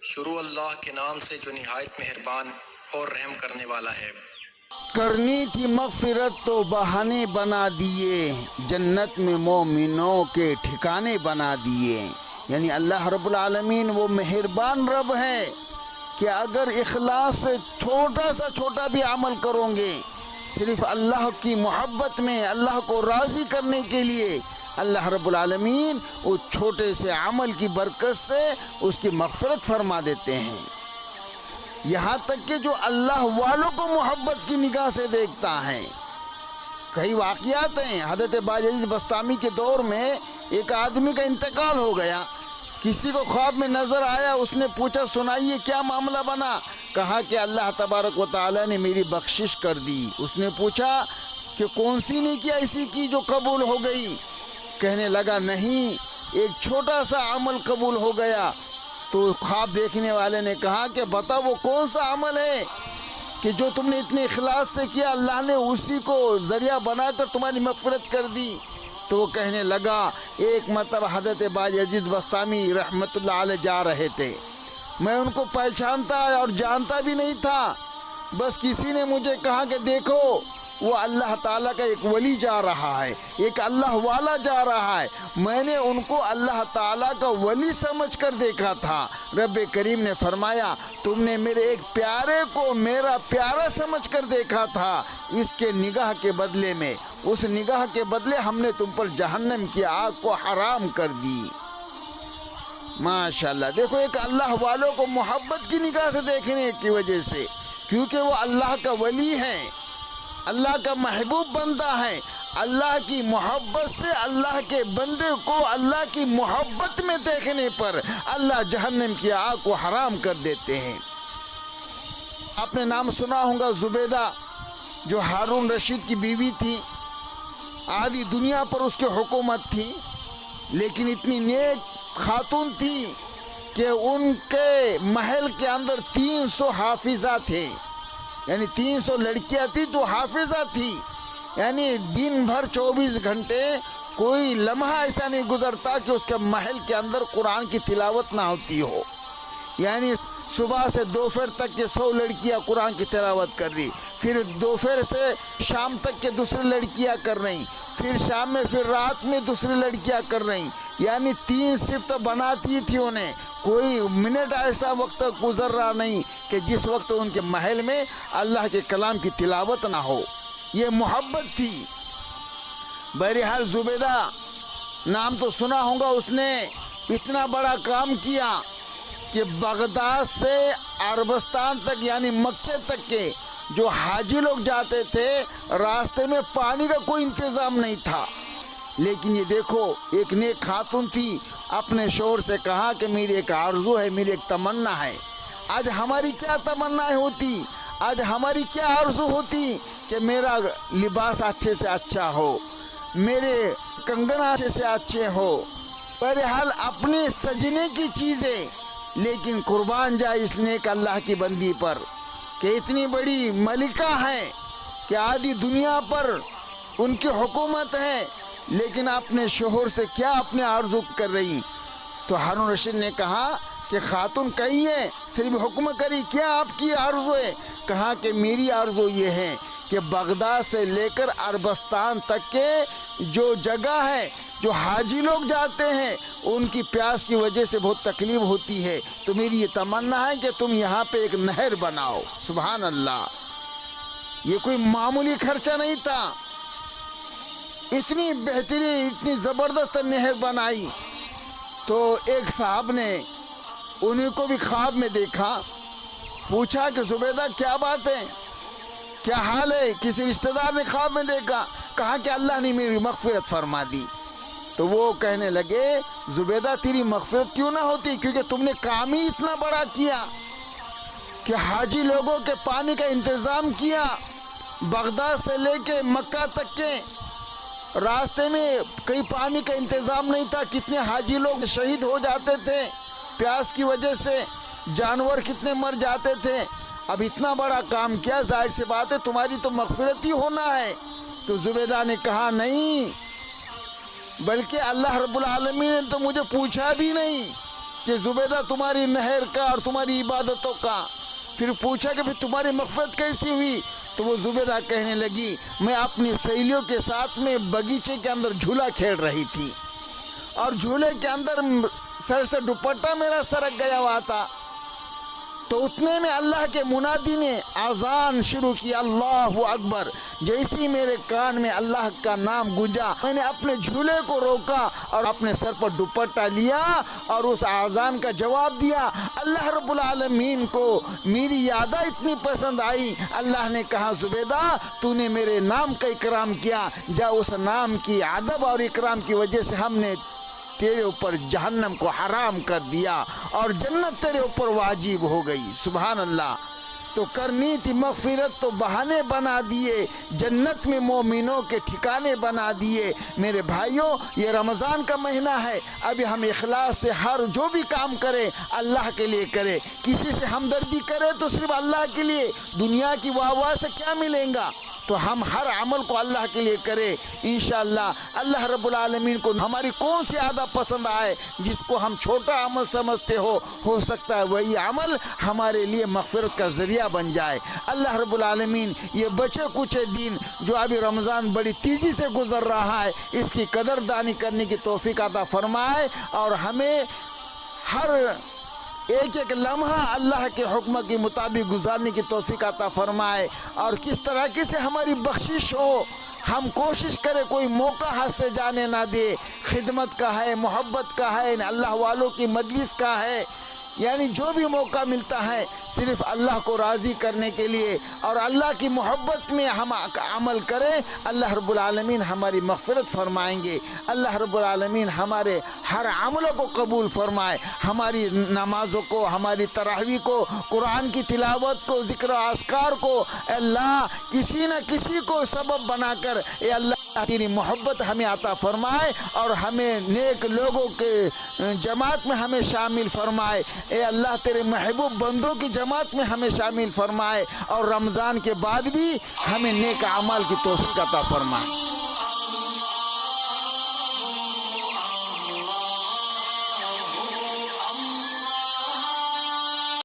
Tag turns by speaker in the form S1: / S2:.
S1: شروع اللہ کے نام سے جو نہایت مہربان اور رحم کرنے والا ہے۔
S2: کرنی تھی مغفرت تو بہانے بنا دیے، جنت میں مومنوں کے ٹھکانے بنا دیے۔ یعنی اللہ رب العالمین وہ مہربان رب ہے کہ اگر اخلاص سے چھوٹا سا چھوٹا بھی عمل کرو گے، صرف اللہ کی محبت میں، اللہ کو راضی کرنے کے لیے، اللہ رب العالمین اس چھوٹے سے عمل کی برکت سے اس کی مغفرت فرما دیتے ہیں۔ یہاں تک کہ جو اللہ والوں کو محبت کی نگاہ سے دیکھتا ہے۔ کئی واقعات ہیں، حضرت باجید بسطامی کے دور میں ایک آدمی کا انتقال ہو گیا، کسی کو خواب میں نظر آیا، اس نے پوچھا سنائیے کیا معاملہ بنا؟ کہا کہ اللہ تبارک و تعالی نے میری بخشش کر دی۔ اس نے پوچھا کہ کون سی نیکی ایسی کی جو قبول ہو گئی؟ کہنے لگا نہیں، ایک چھوٹا سا عمل قبول ہو گیا۔ تو خواب دیکھنے والے نے کہا کہ بتا وہ کون سا عمل ہے کہ جو تم نے اتنے اخلاص سے کیا، اللہ نے اسی کو ذریعہ بنا کر تمہاری مغفرت کر دی؟ تو وہ کہنے لگا ایک مرتبہ حضرت باجید بسطامی رحمت اللہ علیہ جا رہے تھے، میں ان کو پہچانتا اور جانتا بھی نہیں تھا، بس کسی نے مجھے کہا کہ دیکھو وہ اللہ تعالیٰ کا ایک ولی جا رہا ہے، ایک اللہ والا جا رہا ہے۔ میں نے ان کو اللہ تعالیٰ کا ولی سمجھ کر دیکھا تھا۔ رب کریم نے فرمایا تم نے میرے ایک پیارے کو میرا پیارا سمجھ کر دیکھا تھا، اس کے نگاہ کے بدلے میں، اس نگاہ کے بدلے ہم نے تم پر جہنم کی آگ کو حرام کر دی۔ ماشاءاللہ، دیکھو ایک اللہ والوں کو محبت کی نگاہ سے دیکھنے کی وجہ سے، کیونکہ وہ اللہ کا ولی ہے، اللہ کا محبوب بندہ ہے، اللہ کی محبت سے اللہ کے بندے کو اللہ کی محبت میں دیکھنے پر اللہ جہنم کی آگ کو حرام کر دیتے ہیں۔ آپ نے نام سنا ہوگا زبیدہ، جو ہارون رشید کی بیوی تھی، آدھی دنیا پر اس کی حکومت تھی، لیکن اتنی نیک خاتون تھی کہ ان کے محل کے اندر 300 حافظہ تھے، یعنی 300 لڑکیاں تھی تو حافظہ تھی، یعنی دن بھر 24 گھنٹے کوئی لمحہ ایسا نہیں گزرتا کہ اس کے محل کے اندر قرآن کی تلاوت نہ ہوتی ہو۔ یعنی صبح سے دوپہر تک کے 100 لڑکیاں قرآن کی تلاوت کر رہی، پھر دوپہر سے شام تک کے دوسری لڑکیاں کر رہی، پھر شام میں، پھر رات میں دوسری لڑکیاں کر رہی، یعنی 3 شفٹ بناتی تھی انہیں۔ کوئی منٹ ایسا وقت گزر رہا نہیں کہ جس وقت ان کے محل میں اللہ کے کلام کی تلاوت نہ ہو۔ یہ محبت تھی۔ بہرحال زبیدہ نام تو سنا ہوگا، اس نے اتنا بڑا کام کیا کہ بغداد سے عربستان تک، یعنی مکے تک کے جو حاجی لوگ جاتے تھے، راستے میں پانی کا کوئی انتظام نہیں تھا، لیکن یہ دیکھو ایک نیک خاتون تھی، اپنے شوہر سے کہا کہ میری ایک آرزو ہے، میری ایک تمنا ہے۔ آج ہماری کیا تمنا ہوتی، آج ہماری کیا آرزو ہوتی کہ میرا لباس اچھے سے اچھا ہو، میرے کنگن اچھے سے اچھے ہو، بہرحال اپنے سجنے کی چیزیں، لیکن قربان جائے اس نیک اللہ کی بندی پر کہ اتنی بڑی ملکہ ہے کہ آدھی دنیا پر ان کی حکومت ہے، لیکن اپنے شوہر سے کیا اپنے آرزو کر رہی؟ تو ہارون رشید نے کہا کہ خاتون کہیے، صرف حکم کری، کیا آپ کی آرزو ہے؟ کہا کہ میری آرزو یہ ہے کہ بغداد سے لے کر عربستان تک کے جو جگہ ہے، جو حاجی لوگ جاتے ہیں، ان کی پیاس کی وجہ سے بہت تکلیف ہوتی ہے، تو میری یہ تمنا ہے کہ تم یہاں پہ ایک نہر بناؤ۔ سبحان اللہ، یہ کوئی معمولی خرچہ نہیں تھا، اتنی بہترین، اتنی زبردست نہر بنائی۔ تو ایک صاحب نے انہیں کو بھی خواب میں دیکھا، پوچھا کہ زبیدہ کیا بات ہے، کیا حال ہے؟ کسی رشتہ دار نے خواب میں دیکھا، کہا کہ اللہ نے میری مغفرت فرما دی۔ تو وہ کہنے لگے زبیدہ تیری مغفرت کیوں نہ ہوتی، کیونکہ تم نے کام ہی اتنا بڑا کیا کہ حاجی لوگوں کے پانی کا انتظام کیا، بغداد سے لے کے مکہ تک کے راستے میں کئی پانی کا انتظام نہیں تھا، کتنے حاجی لوگ شہید ہو جاتے تھے پیاس کی وجہ سے، جانور کتنے مر جاتے تھے، اب اتنا بڑا کام کیا، ظاہر سی بات ہے تمہاری تو مغفرت ہی ہونا ہے۔ تو زبیدہ نے کہا نہیں، بلکہ اللہ رب العالمین نے تو مجھے پوچھا بھی نہیں، کہ زبیدہ تمہاری نہر کا اور تمہاری عبادتوں کا. پھر پوچھا کہ پھر تمہاری مغفرت کیسی ہوئی؟ تو وہ زبیدہ کہنے لگی میں اپنی سہیلیوں کے ساتھ میں باغیچے کے اندر جھولا کھیل رہی تھی اور جھولے کے اندر سر سے دوپٹہ میرا سرک گیا ہوا تھا. تو اتنے میں اللہ کے منادی نے اذان شروع کی اللہ اکبر. جیسے میرے کان میں اللہ کا نام گونجا میں نے اپنے جھولے کو روکا اور اپنے سر پر دوپٹہ لیا اور اس اذان کا جواب دیا. اللہ رب العالمین کو میری یادہ اتنی پسند آئی. اللہ نے کہا زبیدہ تو نے میرے نام کا اکرام کیا، جا اس نام کی ادب اور اکرام کی وجہ سے ہم نے تیرے اوپر جہنم کو حرام کر دیا اور جنت تیرے اوپر واجب ہو گئی. سبحان اللہ. تو کرنی تھی مغفرت تو بہانے بنا دیے، جنت میں مومنوں کے ٹھکانے بنا دیے. میرے بھائیوں یہ رمضان کا مہینہ ہے، ابھی ہم اخلاص سے ہر جو بھی کام کریں اللہ کے لیے کرے. کسی سے ہمدردی کرے تو صرف اللہ کے لیے، دنیا کی واہ واہ سے کیا ملیں گا؟ تو ہم ہر عمل کو اللہ کے لیے کرے. انشاءاللہ اللہ رب العالمین کو ہماری کون سی عادت پسند آئے جس کو ہم چھوٹا عمل سمجھتے ہو سکتا ہے وہی عمل ہمارے لیے مغفرت کا ذریعہ بن جائے. اللہ رب العالمین یہ بچے کچھ دن جو ابھی رمضان بڑی تیزی سے گزر رہا ہے اس کی قدردانی کرنے کی توفیق عطا فرمائے اور ہمیں ہر ایک ایک لمحہ اللہ کے حکم کے مطابق گزارنے کی توفیق عطا فرمائے. اور کس طرح سے ہماری بخشش ہو ہم کوشش کریں کوئی موقع ہاتھ سے جانے نہ دے. خدمت کا ہے، محبت کا ہے، اللہ والوں کی مجلس کا ہے، یعنی جو بھی موقع ملتا ہے صرف اللہ کو راضی کرنے کے لیے اور اللہ کی محبت میں ہم عمل کریں. اللہ رب العالمین ہماری مغفرت فرمائیں گے. اللہ رب العالمین ہمارے ہر عملوں کو قبول فرمائے، ہماری نمازوں کو، ہماری تراویح کو، قرآن کی تلاوت کو، ذکر و اذکار کو اللہ کسی نہ کسی کو سبب بنا کر اے اللہ تیری محبت ہمیں عطا فرمائے اور ہمیں نیک لوگوں کے جماعت میں ہمیں شامل فرمائے. اے اللہ تیرے محبوب بندوں کی جماعت میں ہمیں شامل فرمائے اور رمضان کے بعد بھی ہمیں نیک اعمال کی توفیق عطا فرمائے.